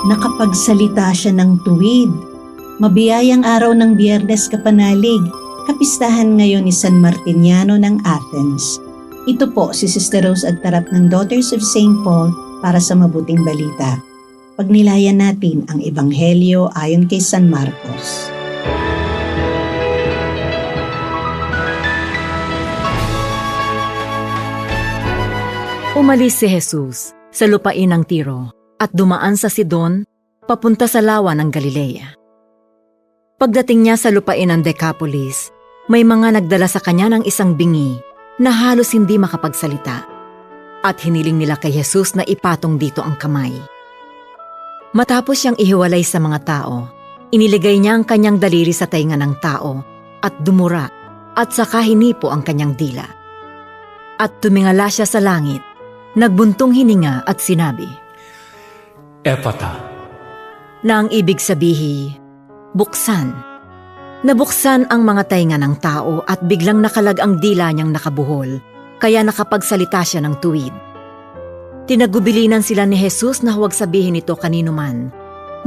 Nakapagsalita siya ng tuwid. Mabiyayang araw ng Biyernes Kapanalig, kapistahan ngayon ni San Martiniano ng Athens. Ito po si Sister Rose Agtarap ng Daughters of St. Paul para sa Mabuting Balita. Pagnilayan natin ang Ebanghelyo ayon kay San Marcos. Umalis si Jesus sa lupain ng Tiro at dumaan sa Sidon papunta sa lawa ng Galilea. Pagdating niya sa lupain ng Decapolis, may mga nagdala sa kanya ng isang bingi na halos hindi makapagsalita at hiniling nila kay Jesus na ipatong dito ang kamay. Matapos siyang ihiwalay sa mga tao, iniligay niya ang kanyang daliri sa tainga ng tao at dumura at saka hinipo ang kanyang dila. At tumingala siya sa langit, nagbuntong hininga at sinabi, Ephata, na ang ibig sabihi, buksan. Nabuksan ang mga tainga ng tao at biglang nakalag ang dila niyang nakabuhol, kaya nakapagsalita siya ng tuwid. Tinagubilinan sila ni Jesus na huwag sabihin ito kanino man,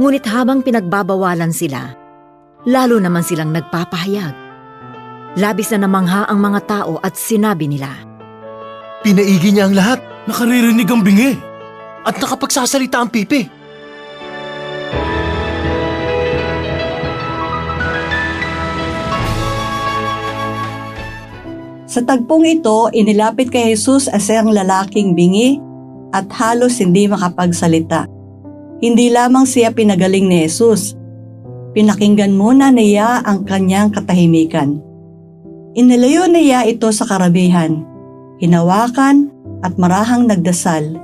ngunit habang pinagbabawalan sila, lalo naman silang nagpapahayag. Labis na namangha ang mga tao at sinabi nila, pinaigi niya ang lahat. Nakaririnig ang bingi at nakapagsasalita ang pipi. Sa tagpong ito, inilapit kay Jesus ang isang lalaking bingi at halos hindi makapagsalita. Hindi lamang siya pinagaling ni Jesus. Pinakinggan muna niya ang kanyang katahimikan. Inilayo niya ito sa karamihan. Hinawakan at marahang nagdasal.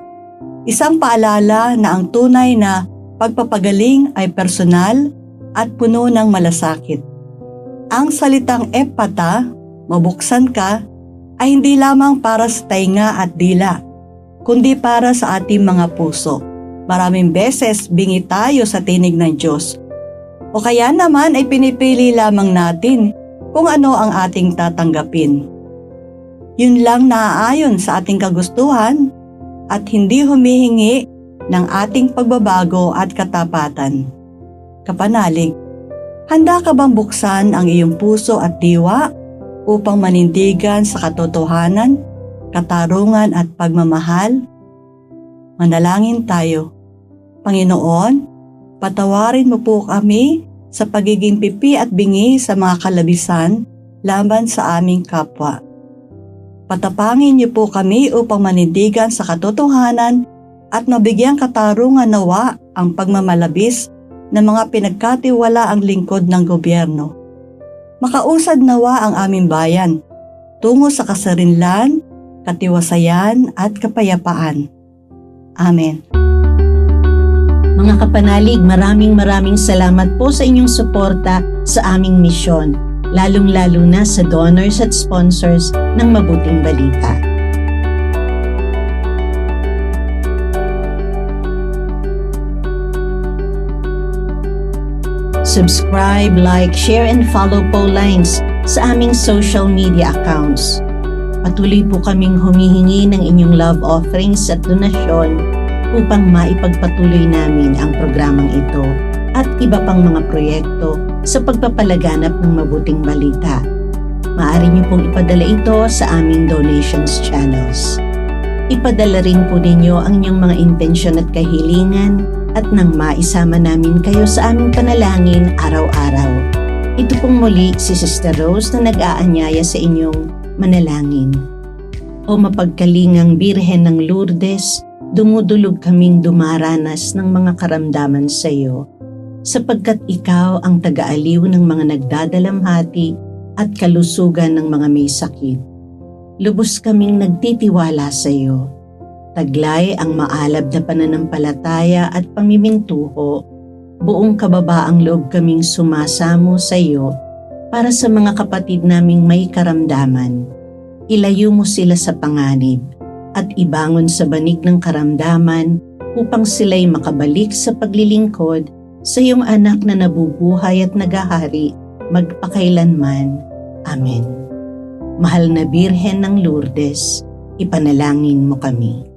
Isang paalala na ang tunay na pagpapagaling ay personal at puno ng malasakit. Ang salitang Ephata, mabuksan ka, ay hindi lamang para sa tainga at dila, kundi para sa ating mga puso. Maraming beses bingi tayo sa tinig ng Diyos. O kaya naman ay pinipili lamang natin kung ano ang ating tatanggapin. Yun lang naaayon sa ating kagustuhan at hindi humihingi ng ating pagbabago at katapatan. Kapanalig, handa ka bang buksan ang iyong puso at diwa upang manindigan sa katotohanan, katarungan at pagmamahal? Manalangin tayo. Panginoon, patawarin mo po kami sa pagiging pipi at bingi sa mga kalabisan laban sa aming kapwa. Patapangin niyo po kami upang manindigan sa katotohanan at mabigyang katarungan nawa ang pagmamalabis ng mga pinagkatiwala ang lingkod ng gobyerno. Makausad nawa ang aming bayan tungo sa kasarinlan, katiwasayan at kapayapaan. Amen. Mga kapanalig, maraming salamat po sa inyong suporta sa aming misyon, lalong-lalo na sa donors at sponsors ng Mabuting Balita. Subscribe, like, share, and follow po lines sa aming social media accounts. Patuloy po kaming humihingi ng inyong love offerings at donasyon upang maipagpatuloy namin ang programang ito at iba pang mga proyekto sa pagpapalaganap ng Mabuting Balita. Maaari niyo pong ipadala ito sa aming donations channels. Ipadala rin po ninyo ang inyong mga intensyon at kahilingan at nang maisama namin kayo sa aming panalangin araw-araw. Ito pong muli si Sister Rose na nag-aanyaya sa inyong manalangin. O mapagkalingang Birhen ng Lourdes, dumudulog kaming dumaranas ng mga karamdaman sa iyo, sapagkat ikaw ang taga-aliw ng mga nagdadalamhati at kalusugan ng mga may sakit. Lubos kaming nagtitiwala sa iyo. Taglay ang maalab na pananampalataya at pamimintuho, buong kababaang loob kaming sumasamo sa iyo para sa mga kapatid naming may karamdaman. Ilayo mo sila sa panganib at ibangon sa banig ng karamdaman upang sila'y makabalik sa paglilingkod sa iyong anak na nabubuhay at nagahari magpakailanman. Amen. Mahal na Birhen ng Lourdes, ipanalangin mo kami.